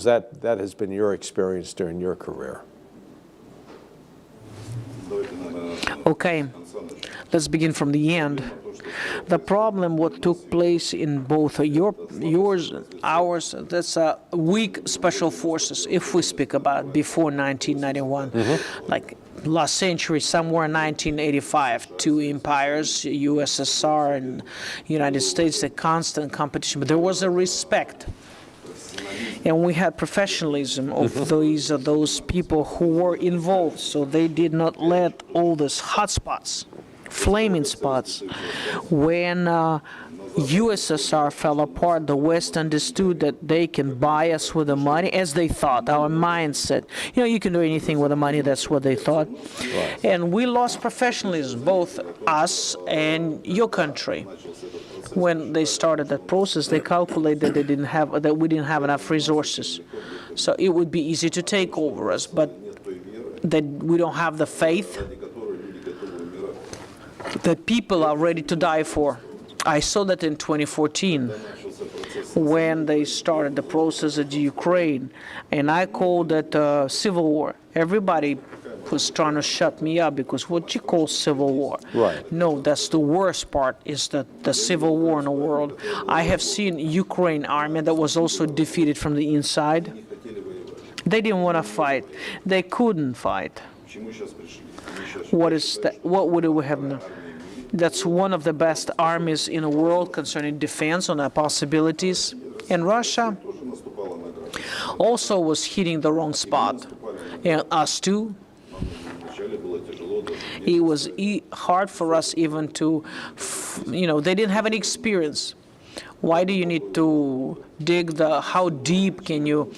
That has been your experience during your career. Okay, let's begin from the end. The problem, what took place in both yours, ours, that's weak special forces, if we speak about before 1991, like last century, somewhere in 1985, two empires, USSR and United States, a constant competition, but there was a respect. And we had professionalism of those people who were involved, so they did not let all these hot spots, flaming spots. When USSR fell apart, the West understood that they can buy us with the money, as they thought, our mindset. You know, you can do anything with the money, that's what they thought. Right. And we lost professionalism, both us and your country. When they started that process, they calculated that we didn't have enough resources. So it would be easy to take over us, but that we don't have the faith that people are ready to die for. I saw that in 2014 when they started the process at Ukraine, and I called it civil war. Everybody was trying to shut me up because what you call civil war. Right. No, that's the worst part, is the civil war in the world. I have seen Ukraine army that was also defeated from the inside. They didn't want to fight. They couldn't fight. What is that? What would we have known? That's one of the best armies in the world concerning defense on our possibilities. And Russia also was hitting the wrong spot. And us too. It was hard for us even to, they didn't have any experience. Why do you need to dig how deep can you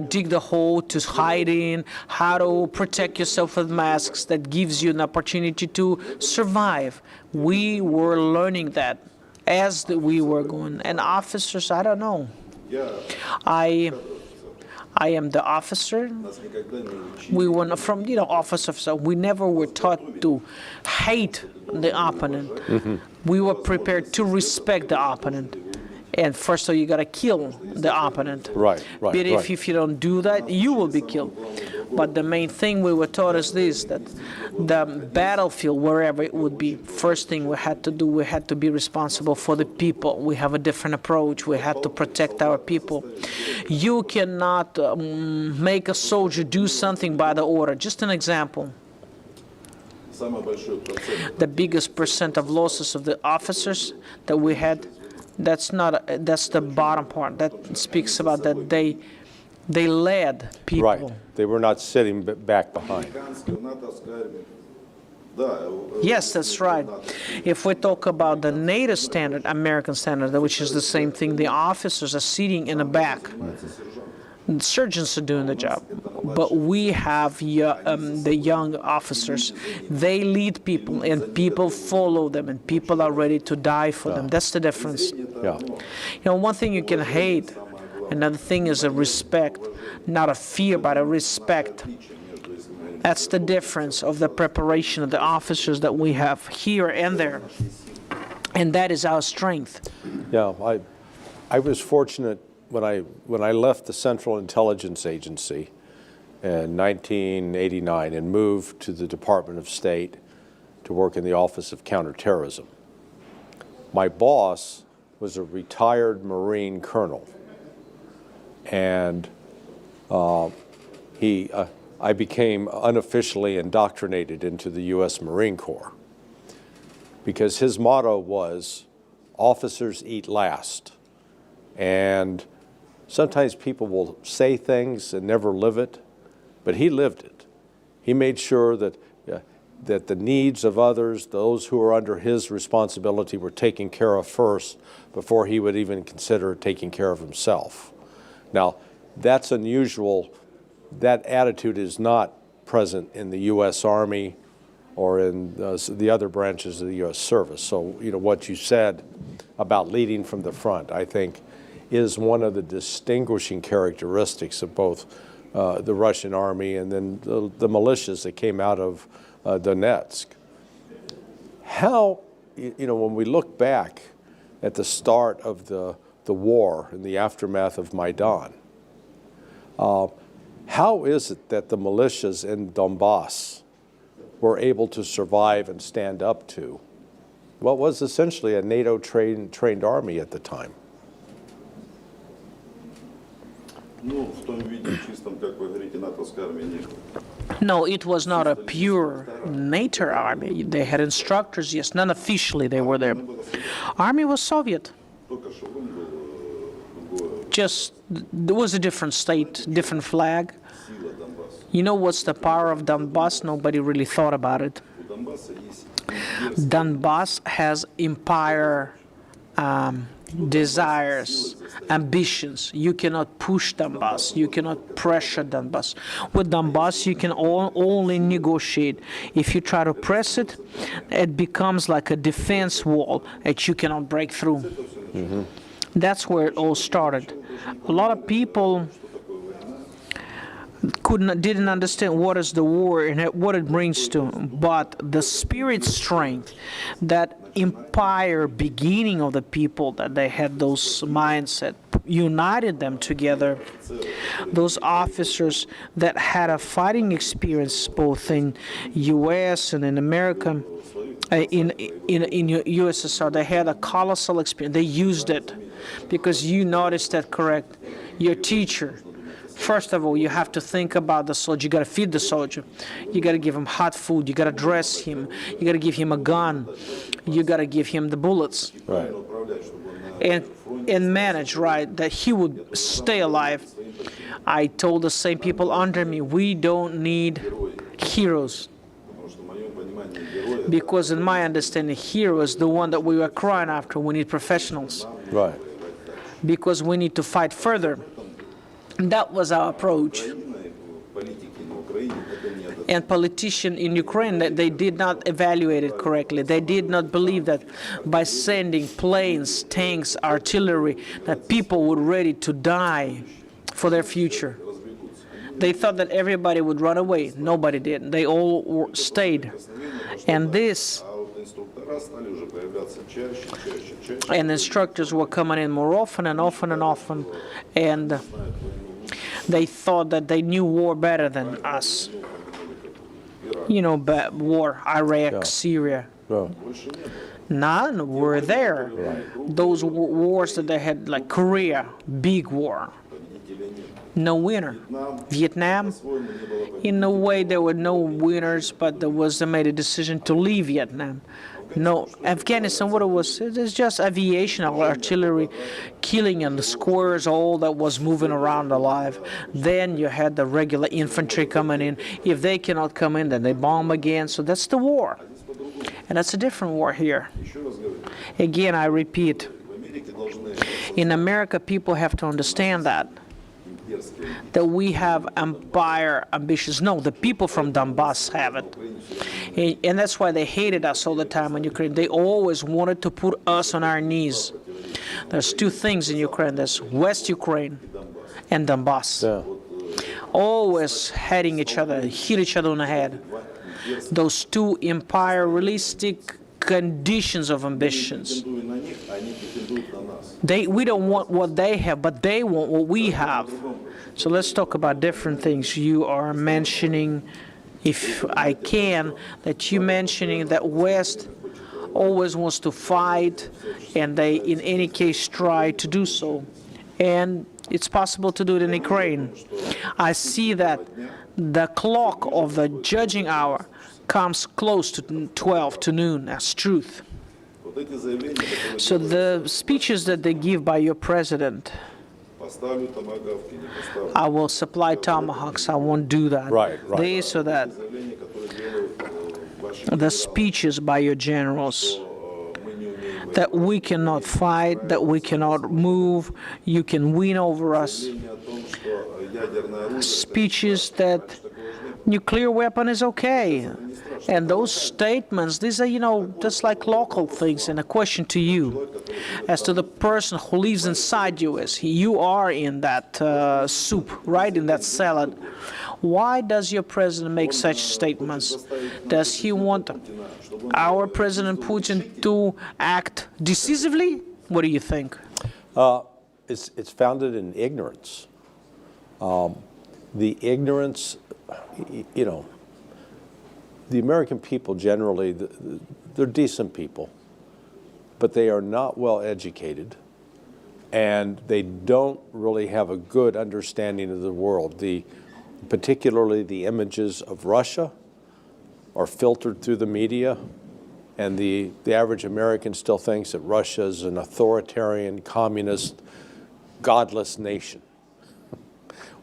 dig the hole to hide in, how to protect yourself with masks that gives you an opportunity to survive. We were learning that as we were going. And officers, I don't know. I am the officer. We were from, officers. We never were taught to hate the opponent. Mm-hmm. We were prepared to respect the opponent. And first of all, you got to kill the opponent. Right. But if you don't do that, you will be killed. But the main thing we were taught is this, that the battlefield, wherever it would be, first thing we had to do, we had to be responsible for the people. We have a different approach. We had to protect our people. You cannot make a soldier do something by the order. Just an example. The biggest percent of losses of the officers that we had, that's the bottom part. That speaks about that they led people. Right. They were not sitting back behind. Yes, that's right. If we talk about the NATO standard, American standard, which is the same thing, the officers are sitting in the back. The surgeons are doing the job, but we have the young officers. They lead people, and people follow them, and people are ready to die for them. That's the difference. Yeah. One thing you can hate, another thing is a respect, not a fear, but a respect. That's the difference of the preparation of the officers that we have here and there, and that is our strength. Yeah, I was fortunate. When I left the Central Intelligence Agency in 1989 and moved to the Department of State to work in the Office of Counterterrorism, my boss was a retired Marine colonel, and I became unofficially indoctrinated into the U.S. Marine Corps because his motto was, "Officers eat last," and sometimes people will say things and never live it, but he lived it. He made sure that the needs of others, those who are under his responsibility, were taken care of first before he would even consider taking care of himself. Now, that's unusual. That attitude is not present in the U.S. Army or in the other branches of the U.S. service. So, what you said about leading from the front, I think, is one of the distinguishing characteristics of both the Russian army and then the militias that came out of Donetsk. How, when we look back at the start of the war and the aftermath of Maidan, How is it that the militias in Donbas were able to survive and stand up to what was essentially a NATO-trained army at the time? No, it was not a pure NATO army. They had instructors, yes, non-officially they were there. Army was Soviet. Just, there was a different state, different flag. You know what's the power of Donbas? Nobody really thought about it. Donbas has empire desires, ambitions. You cannot push Donbas. You cannot pressure Donbas. With Donbas, you can only negotiate. If you try to press it, it becomes like a defense wall that you cannot break through. Mm-hmm. That's where it all started. A lot of people didn't understand what is the war and what it brings to them. But the spirit strength, that empire beginning of the people, that they had those mindset, united them together. Those officers that had a fighting experience both in U.S. and in America, in USSR, they had a colossal experience. They used it because you noticed that, correct? Your teacher. First of all, you have to think about the soldier. You got to feed the soldier. You got to give him hot food. You got to dress him. You got to give him a gun. You got to give him the bullets. Right. And manage, right, that he would stay alive. I told the same people under me, we don't need heroes. Because in my understanding, hero is the one that we were crying after. We need professionals. Right. Because we need to fight further. That was our approach. And politicians in Ukraine, they did not evaluate it correctly. They did not believe that by sending planes, tanks, artillery, that people were ready to die for their future. They thought that everybody would run away. Nobody did. They all stayed. And instructors were coming in more often and often and often. And they thought that they knew war better than us. You know, war, Iraq, Syria. No. None were there. Right. Those wars that they had, like Korea, big war. No winner. Vietnam, in a way there were no winners, but they made a decision to leave Vietnam. No, Afghanistan, what it was just aviation, artillery, killing and the squares, all that was moving around alive. Then you had the regular infantry coming in. If they cannot come in, then they bomb again. So that's the war. And that's a different war here. Again, I repeat, in America, people have to understand that we have empire ambitions. No, the people from Donbas have it. And that's why they hated us all the time in Ukraine. They always wanted to put us on our knees. There's two things in Ukraine. There's West Ukraine and Donbas. Yeah. Always hitting each other, hit each other on the head. Those two imperialistic conditions of ambitions. We don't want what they have, but they want what we have. So let's talk about different things. You are mentioning, if I can, that you mentioning that West always wants to fight, and they, in any case, try to do so. And it's possible to do it in Ukraine. I see that the clock of the judging hour comes close to 12 to noon. That's truth. So the speeches that they give by your president, I will supply tomahawks, I won't do that. Right. This or that. The speeches by your generals, that we cannot fight, that we cannot move, you can win over us. Speeches that nuclear weapon is okay. And those statements, these are, just like local things. And a question to you, as to the person who lives inside U.S., you are in that soup, right, in that salad. Why does your president make such statements? Does he want our President Putin to act decisively? What do you think? It's founded in ignorance. the ignorance, you know, the American people generally, they're decent people, but they are not well educated, and they don't really have a good understanding of the world. Particularly the images of Russia are filtered through the media, and the average American still thinks that Russia is an authoritarian, communist, godless nation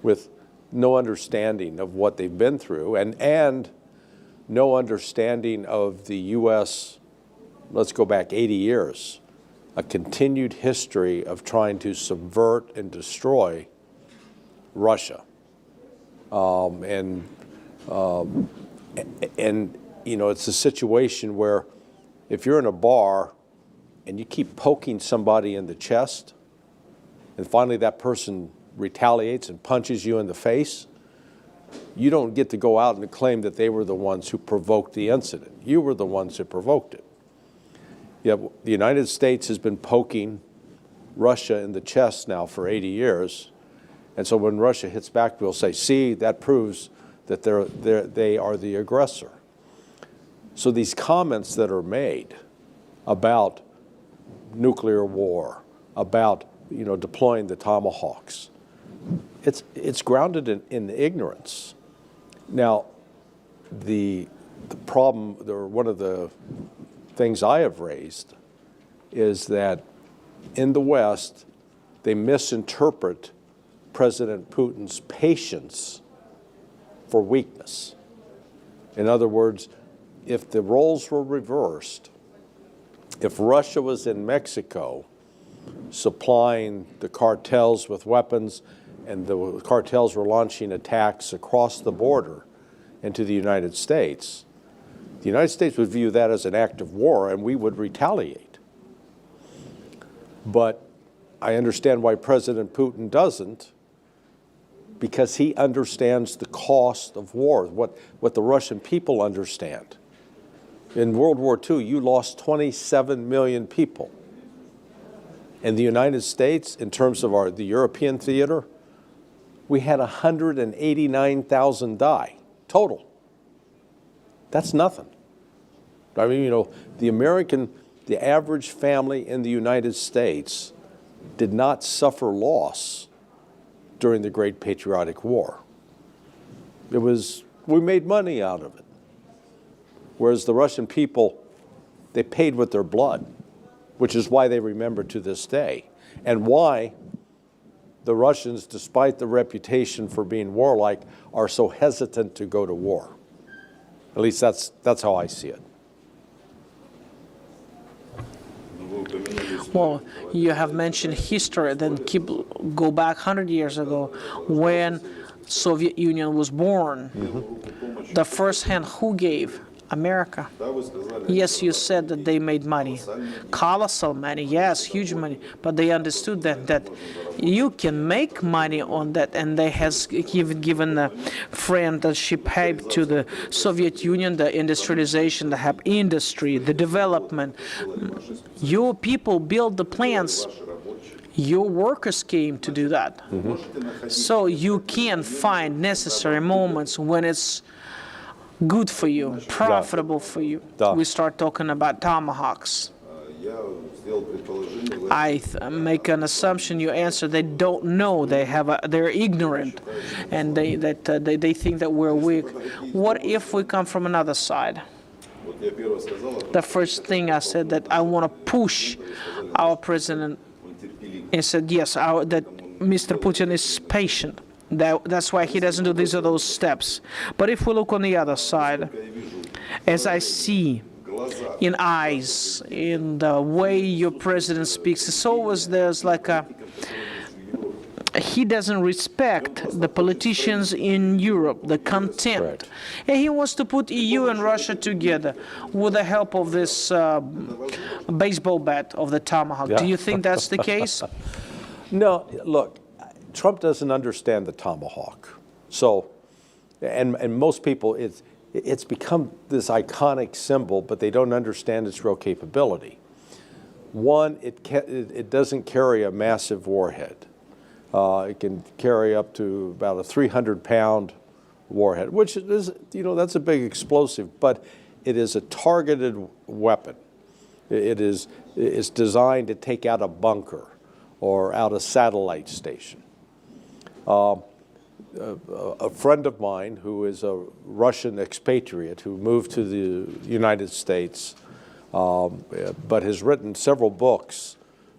with no understanding of what they've been through, and no understanding of the U.S., let's go back 80 years, a continued history of trying to subvert and destroy Russia. And you know, it's a situation where if you're in a bar and you keep poking somebody in the chest, and finally that person retaliates and punches you in the face, you don't get to go out and claim that they were the ones who provoked the incident. You were the ones who provoked it. Yeah, the United States has been poking Russia in the chest now for 80 years. And so when Russia hits back, we'll say, see, that proves that they are the aggressor. So these comments that are made about nuclear war, about, you know, deploying the Tomahawks, it's grounded in ignorance. Now, the problem, or one of the things I have raised, is that in the West, they misinterpret President Putin's patience for weakness. In other words, if the roles were reversed, if Russia was in Mexico supplying the cartels with weapons and the cartels were launching attacks across the border into the United States would view that as an act of war and we would retaliate. But I understand why President Putin doesn't, because he understands the cost of war, what the Russian people understand. In World War II, you lost 27 million people. In the United States, in terms of the European theater, we had 189,000 die, total. That's nothing. I mean, you know, the average family in the United States did not suffer loss during the Great Patriotic War. We made money out of it. Whereas the Russian people, they paid with their blood, which is why they remember to this day, and why the Russians, despite the reputation for being warlike, are so hesitant to go to war. At least that's how I see it. Well, you have mentioned history, then go back 100 years ago when Soviet Union was born. Mm-hmm. The first hand who gave? America. Yes, you said that they made money, colossal money, yes, huge money, but they understood that you can make money on that, and they has given a friendship help to the Soviet Union, the industrialization, the help industry, the development. Your people build the plants. Your workers came to do that. Mm-hmm. So you can find necessary moments when it's good for you, profitable for you. We start talking about tomahawks. I make an assumption you answer they don't know, they're ignorant, and they think that we're weak. What if we come from another side? The first thing I said that I want to push our president and said yes, that Mr. Putin is patient. That's why he doesn't do these or those steps. But if we look on the other side, as I see in eyes, in the way your president speaks, it's always there's like he doesn't respect the politicians in Europe, the contempt. Right. And he wants to put EU and Russia together with the help of this baseball bat of the tomahawk. Yeah. Do you think that's the case? No, look. Trump doesn't understand the tomahawk. So, and most people, it's become this iconic symbol, but they don't understand its real capability. One, it doesn't carry a massive warhead. It can carry up to about a 300-pound warhead, which is, that's a big explosive, but it is a targeted weapon. It's designed to take out a bunker or out a satellite station. A friend of mine who is a Russian expatriate who moved to the United States, but has written several books.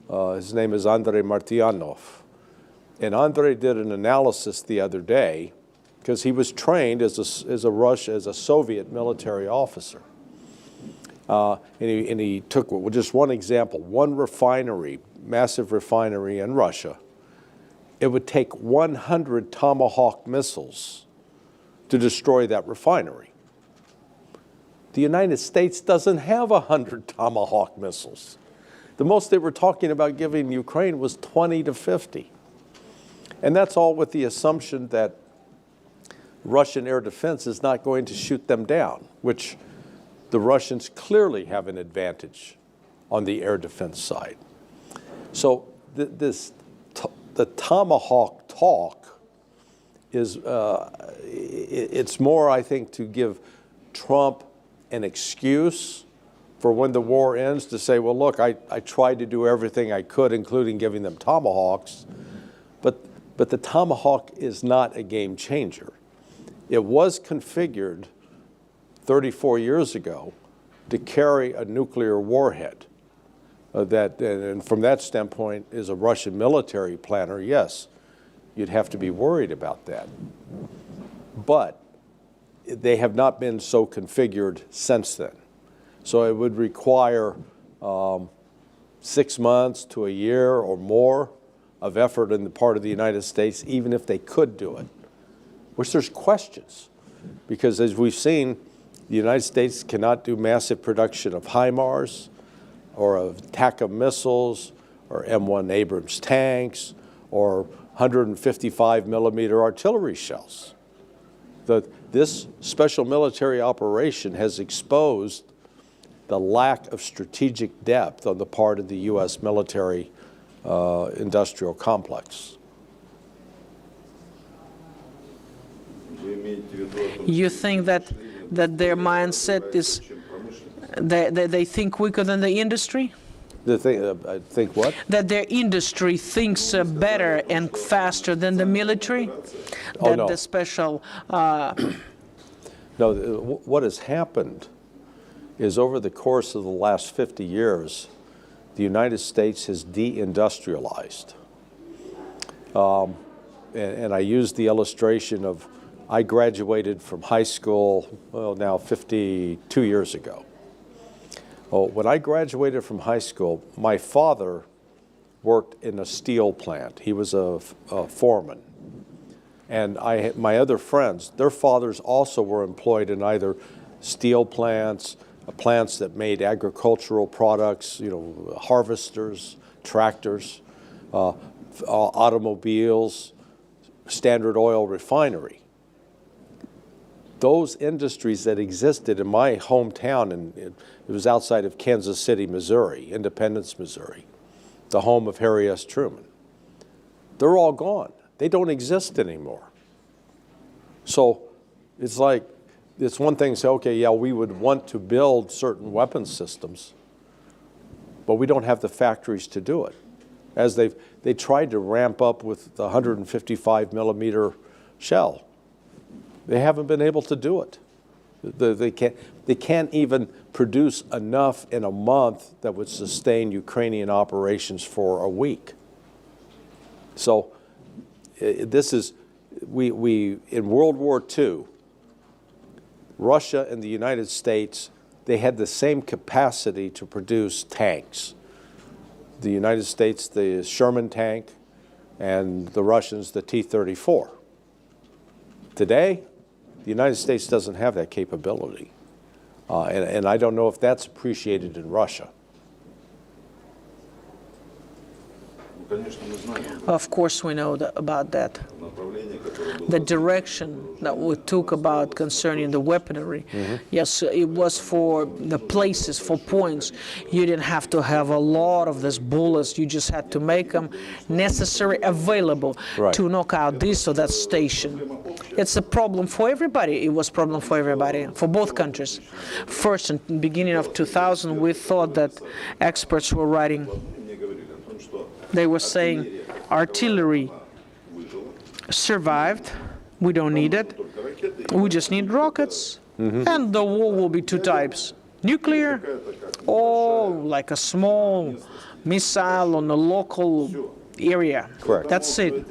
His name is Andrei Martyanov. And Andrei did an analysis the other day because he was trained as a Soviet military officer. And he took just one example, one refinery, massive refinery in Russia. It would take 100 Tomahawk missiles to destroy that refinery. The United States doesn't have 100 Tomahawk missiles. The most they were talking about giving Ukraine was 20 to 50. And that's all with the assumption that Russian air defense is not going to shoot them down, which the Russians clearly have an advantage on the air defense side. So the Tomahawk talk is, it's more, I think, to give Trump an excuse for when the war ends to say, well, look, I tried to do everything I could, including giving them Tomahawks, but the Tomahawk is not a game changer. It was configured 34 years ago to carry a nuclear warhead. And from that standpoint, as a Russian military planner, yes, you'd have to be worried about that. But they have not been so configured since then. So it would require 6 months to a year or more of effort on the part of the United States, even if they could do it, which there's questions. Because as we've seen, the United States cannot do massive production of HIMARS or of TACAM missiles or M1 Abrams tanks or 155 millimeter artillery shells. This special military operation has exposed the lack of strategic depth on the part of the U.S. military industrial complex. You think that their mindset is they think quicker than the industry? I think what? That their industry thinks better and faster than the military? Oh, that no. the special... No, what has happened is over the course of the last 50 years, the United States has deindustrialized. And I used the illustration of I graduated from high school, well, now 52 years ago. Well, when I graduated from high school, my father worked in a steel plant. He was a foreman. And my other friends, their fathers also were employed in either steel plants, plants that made agricultural products, harvesters, tractors, automobiles, Standard Oil refinery. Those industries that existed in my hometown, and it was outside of Kansas City, Missouri, Independence, Missouri, the home of Harry S. Truman, they're all gone. They don't exist anymore. So it's like, it's one thing to say, okay, yeah, we would want to build certain weapon systems, but we don't have the factories to do it. As they tried to ramp up with the 155 millimeter shell. They haven't been able to do it. They can't even produce enough in a month that would sustain Ukrainian operations for a week. So this is, we in World War II, Russia and the United States, they had the same capacity to produce tanks. The United States, the Sherman tank, and the Russians, the T-34. Today, the United States doesn't have that capability. And I don't know if that's appreciated in Russia. Of course, we know about that. The direction that we took about concerning the weaponry, yes, it was for the places, for points. You didn't have to have a lot of these bullets. You just had to make them necessary, available to knock out this or that station. It's a problem for everybody. It was a problem for everybody, for both countries. First, in the beginning of 2000, we thought that experts were writing. They were saying artillery survived, we don't need it, we just need rockets, and the war will be two types, nuclear or like a small missile on a local area. Correct. That's it.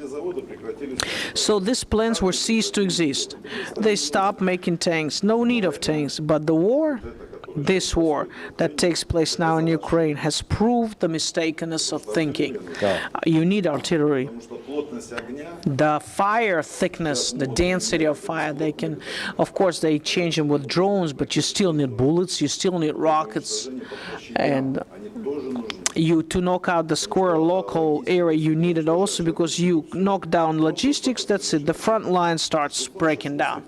So these plans were ceased to exist. They stopped making tanks, no need of tanks, but the war, this war that takes place now in Ukraine has proved the mistakenness of thinking. You need artillery. The fire thickness, the density of fire, they can, of course, they change them with drones, but you still need bullets, you still need rockets, and to knock out the square local area, you need it also because you knock down logistics, that's it, the front line starts breaking down.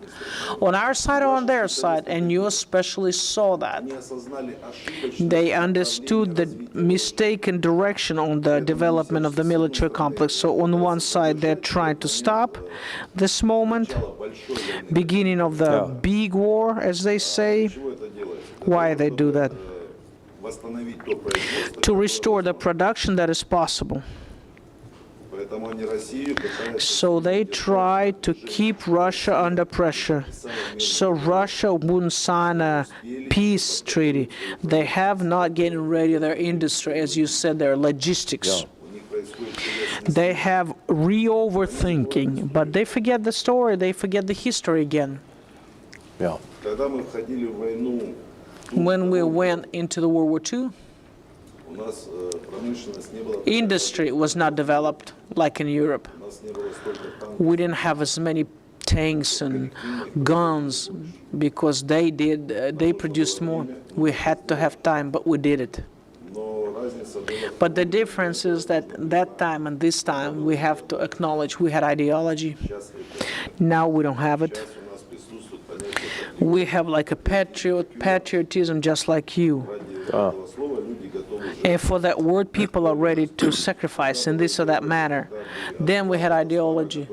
On our side or on their side, and you especially saw that. They understood the mistaken direction on the development of the military complex. So on one side, they're trying to stop this moment, beginning of the big war, as they say. Why they do that? To restore the production that is possible. So they try to keep Russia under pressure, so Russia wouldn't sign a peace treaty. They have not getting ready their industry, as you said, their logistics. They have re-overthinking, but they forget the story, they forget the history again. Yeah. When we went into the World War II, industry was not developed like in Europe. We didn't have as many tanks and guns because they produced more. We had to have time, but we did it. But the difference is that that time and this time we have to acknowledge we had ideology. Now we don't have it. We have like a patriotism just like you. And for that word, people are ready to sacrifice in this or that manner. Then we had ideology.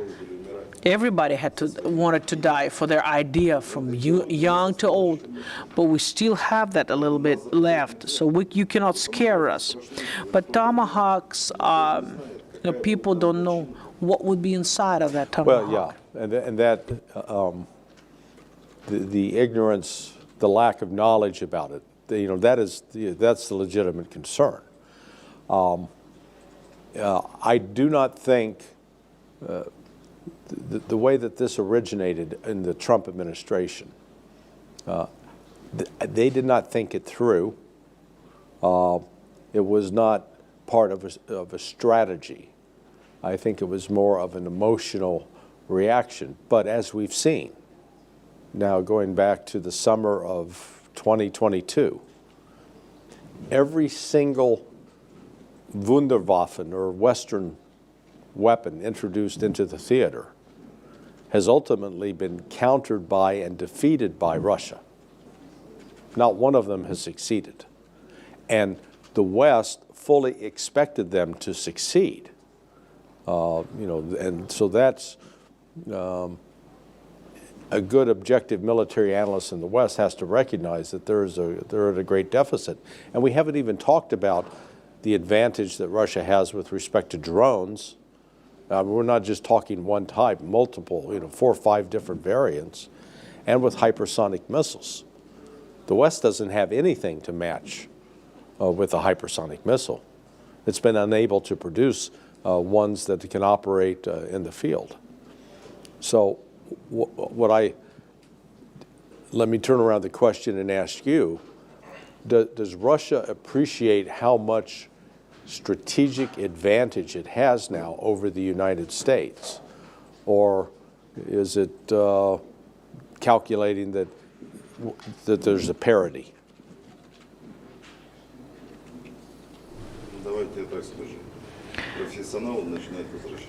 Everybody wanted to die for their idea, from young to old. But we still have that a little bit left, so you cannot scare us. But tomahawks, people don't know what would be inside of that tomahawk. Well, yeah, and that the ignorance, the lack of knowledge about it, that's the legitimate concern. I do not think the way that this originated in the Trump administration, they did not think it through. It was not part of a strategy. I think it was more of an emotional reaction. But as we've seen, now going back to the summer of 2022, every single Wunderwaffen or Western weapon introduced into the theater has ultimately been countered by and defeated by Russia. Not one of them has succeeded. And the West fully expected them to succeed. And so that's a good objective military analyst in the West has to recognize that they're at a great deficit. And we haven't even talked about the advantage that Russia has with respect to drones. We're not just talking one type, multiple, 4 or 5 different variants, and with hypersonic missiles. The West doesn't have anything to match with a hypersonic missile. It's been unable to produce ones that can operate in the field. So let me turn around the question and ask you, does Russia appreciate how much strategic advantage it has now over the United States? Or is it calculating that there's a parity?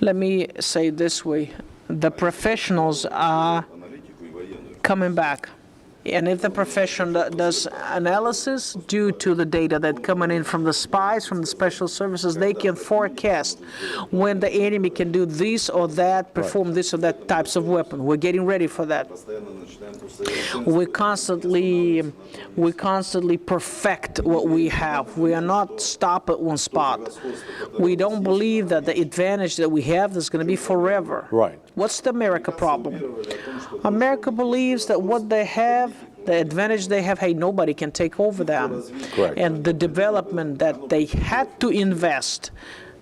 Let me say it this way. The professionals are coming back. And if the profession does analysis due to the data that coming in from the spies, from the special services, they can forecast when the enemy can do this or that, perform this or that types of weapon. We're getting ready for that. We constantly perfect what we have. We are not stop at one spot. We don't believe that the advantage that we have is going to be forever. Right. What's the America problem? America believes that what they have, the advantage they have, hey, nobody can take over them. Correct. And the development that they had to invest,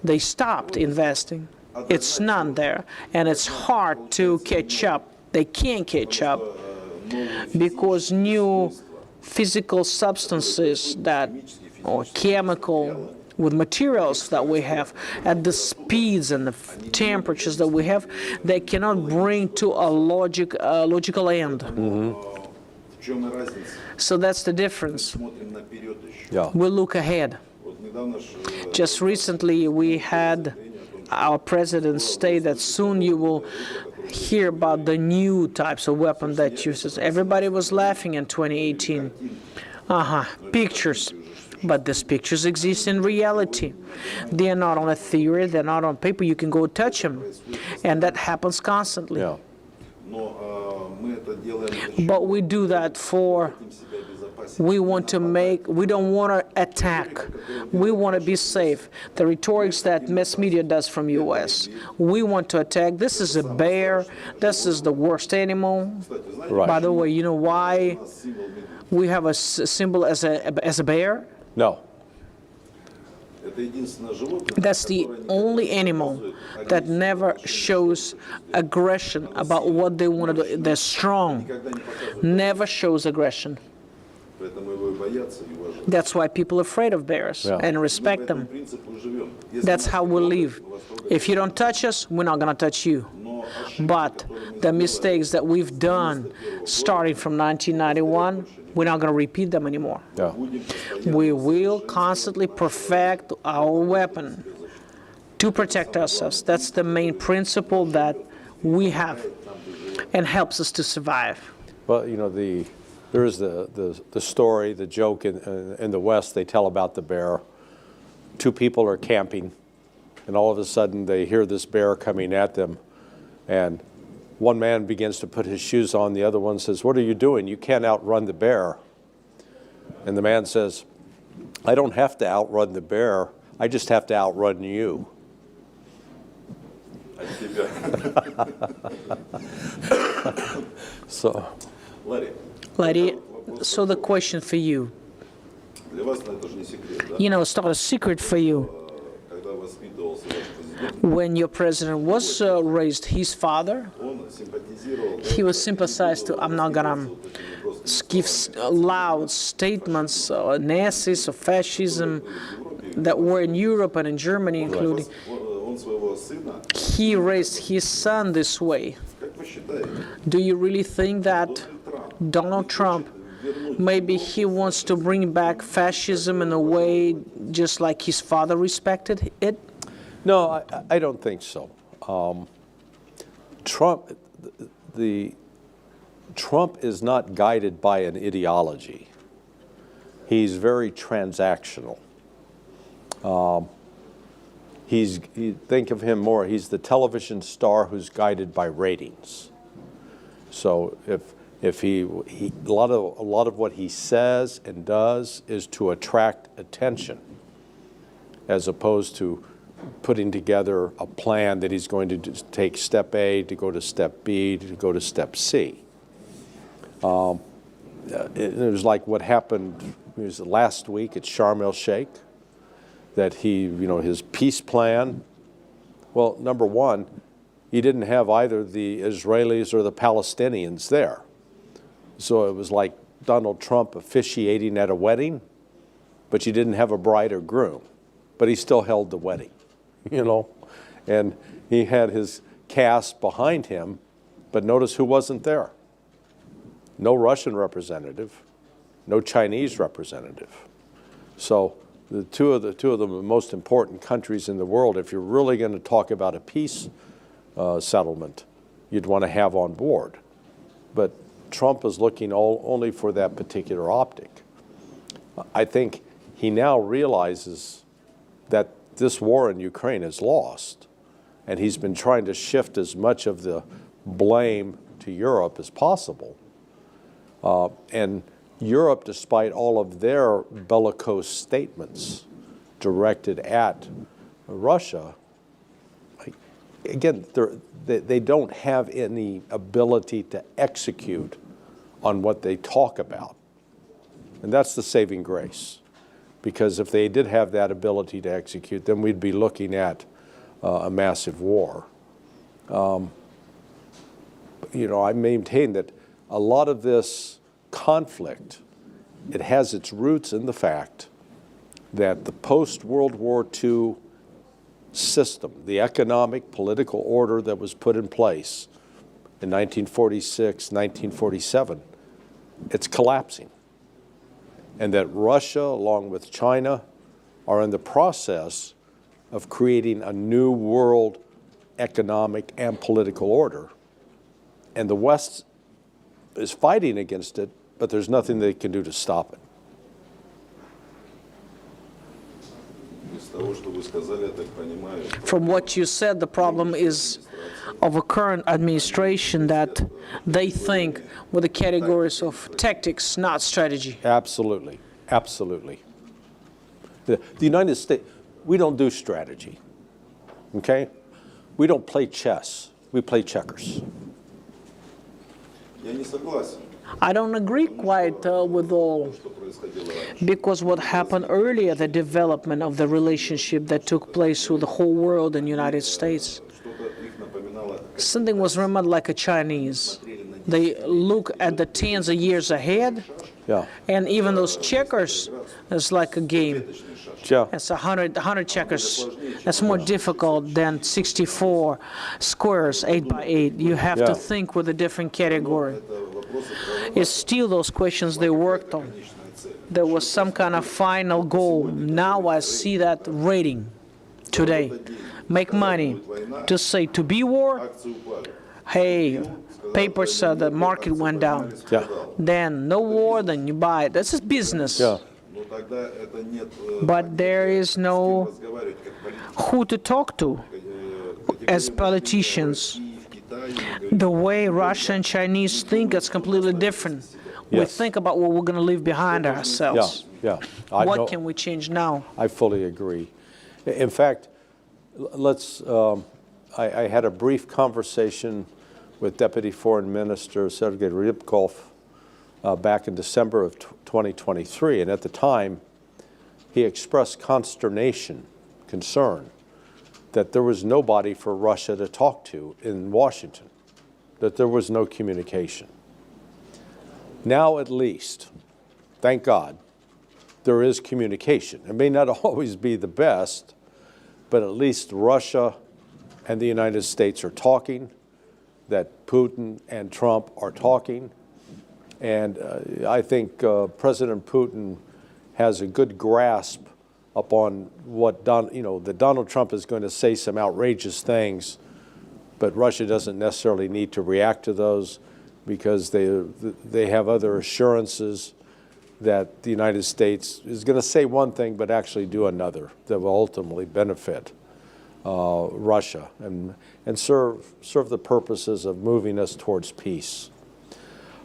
they stopped investing. It's none there. And it's hard to catch up. They can't catch up because new physical substances that, or chemical, with materials that we have, at the speeds and the temperatures that we have, they cannot bring to a logical end. So that's the difference. Yeah. We look ahead. Just recently, we had our president state that soon you will hear about the new types of weapon that uses. Everybody was laughing in 2018. Pictures. But these pictures exist in reality. They are not on a theory, they're not on paper. You can go touch them. And that happens constantly. Yeah. But we do that for, we don't want to attack. We want to be safe. The rhetorics that mass media does from U.S. We want to attack. This is a bear. This is the worst animal. Right. By the way, you know why we have a symbol as a bear? No. That's the only animal that never shows aggression about what they want to do. They're strong. Never shows aggression. That's why people are afraid of bears and respect them. That's how we live. If you don't touch us, we're not going to touch you. But the mistakes that we've done starting from 1991, we're not going to repeat them anymore. Yeah. We will constantly perfect our weapon to protect ourselves. That's the main principle that we have and helps us to survive. Well, you know, there is the story, the joke in the West they tell about the bear. Two people are camping, and all of a sudden they hear this bear coming at them, and one man begins to put his shoes on. The other one says, "What are you doing? You can't outrun the bear." And the man says, "I don't have to outrun the bear. I just have to outrun you." So, Larry, so the question for you, you know, it's not a secret for you. When your president was raised, his father, he was sympathized to, I'm not going to give loud statements, Nazis or fascism that were in Europe and in Germany including. He raised his son this way. Do you really think that Donald Trump, maybe he wants to bring back fascism in a way just like his father respected it? no, I don't think so. Trump is not guided by an ideology. He's very transactional. Think of him more, he's the television star who's guided by ratings. So if a lot of what he says and does is to attract attention, as opposed to putting together a plan that he's going to take step A to go to step B to go to step C. It was like what happened, it was last week at Sharm el-Sheikh, that his peace plan, well, number one, he didn't have either the Israelis or the Palestinians there. So it was like Donald Trump officiating at a wedding, but you didn't have a bride or groom, but he still held the wedding, and he had his cast behind him, but notice who wasn't there. No Russian representative, no Chinese representative. So the two of the most important countries in the world, if you're really going to talk about a peace settlement, you'd want to have on board. But Trump is looking only for that particular optic. I think he now realizes that this war in Ukraine is lost, and he's been trying to shift as much of the blame to Europe as possible. And Europe, despite all of their bellicose statements directed at Russia, again, they don't have any ability to execute on what they talk about. And that's the saving grace. Because if they did have that ability to execute, then we'd be looking at a massive war. I maintain that a lot of this conflict, it has its roots in the fact that the post-World War II system, the economic political order that was put in place in 1946, 1947, it's collapsing. And that Russia, along with China, are in the process of creating a new world economic and political order. And the West is fighting against it, but there's nothing they can do to stop it. From what you said, the problem is of a current administration that they think with the categories of tactics, not strategy. Absolutely, absolutely. The United States, we don't do strategy, okay? We don't play chess, we play checkers. I don't agree quite with all, because what happened earlier, the development of the relationship that took place with the whole world and United States, something was remembered like a Chinese. They look at the tens of years ahead, and even those checkers, it's like a game. Yeah. It's 100 checkers. That's more difficult than 64 squares, 8 by 8. You have to think with a different category. It's still those questions they worked on. There was some kind of final goal. Now I see that rating today. Make money. To say to be war, hey, papers said the market went down. Yeah. Then no war, then you buy it. This is business. Yeah. But there is no who to talk to as politicians. The way Russia and Chinese think is completely different. We think about what we're going to leave behind ourselves. What can we change now? I fully agree. In fact, I had a brief conversation with Deputy Foreign Minister Sergei Ryabkov back in December of 2023, and at the time, he expressed consternation, concern, that there was nobody for Russia to talk to in Washington, that there was no communication. Now, at least, thank God, there is communication. It may not always be the best, but at least Russia and the United States are talking, that Putin and Trump are talking. And I think President Putin has a good grasp upon what that Donald Trump is going to say some outrageous things, but Russia doesn't necessarily need to react to those because they have other assurances that the United States is going to say one thing but actually do another that will ultimately benefit Russia and serve the purposes of moving us towards peace.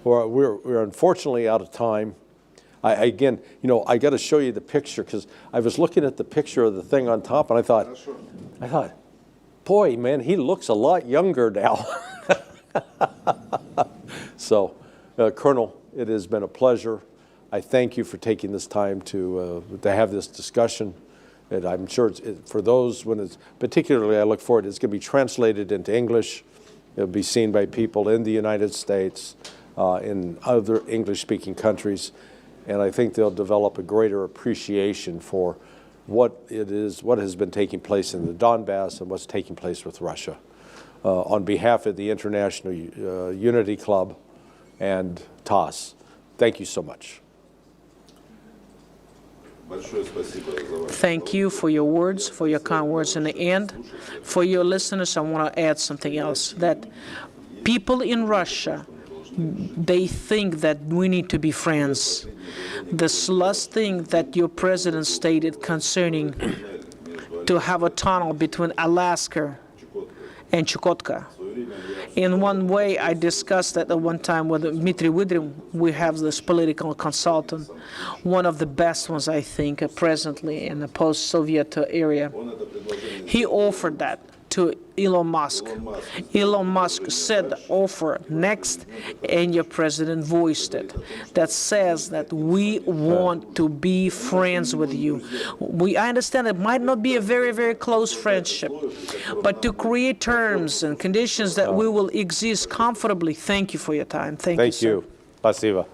Well, we're unfortunately out of time. I got to show you the picture because I was looking at the picture of the thing on top, and I thought, boy, man, he looks a lot younger now. So, Colonel, it has been a pleasure. I thank you for taking this time to have this discussion. And I'm sure for those, particularly I look forward, it's going to be translated into English. It'll be seen by people in the United States, in other English-speaking countries. And I think they'll develop a greater appreciation for what has been taking place in the Donbas and what's taking place with Russia. On behalf of the International Unity Club and TASS, thank you so much. Thank you for your words, for your kind words in the end. For your listeners, I want to add something else, that people in Russia, they think that we need to be friends. This last thing that your president stated concerning to have a tunnel between Alaska and Chukotka. In one way, I discussed that at one time with Dmitry Widrin. We have this political consultant, one of the best ones, I think, presently in the post-Soviet area. He offered that to Elon Musk. Elon Musk said offer next, and your president voiced it. That says that we want to be friends with you. I understand it might not be a very, very close friendship, but to create terms and conditions that we will exist comfortably. Thank you for your time. Thank you, sir. Thank you. Спасибо.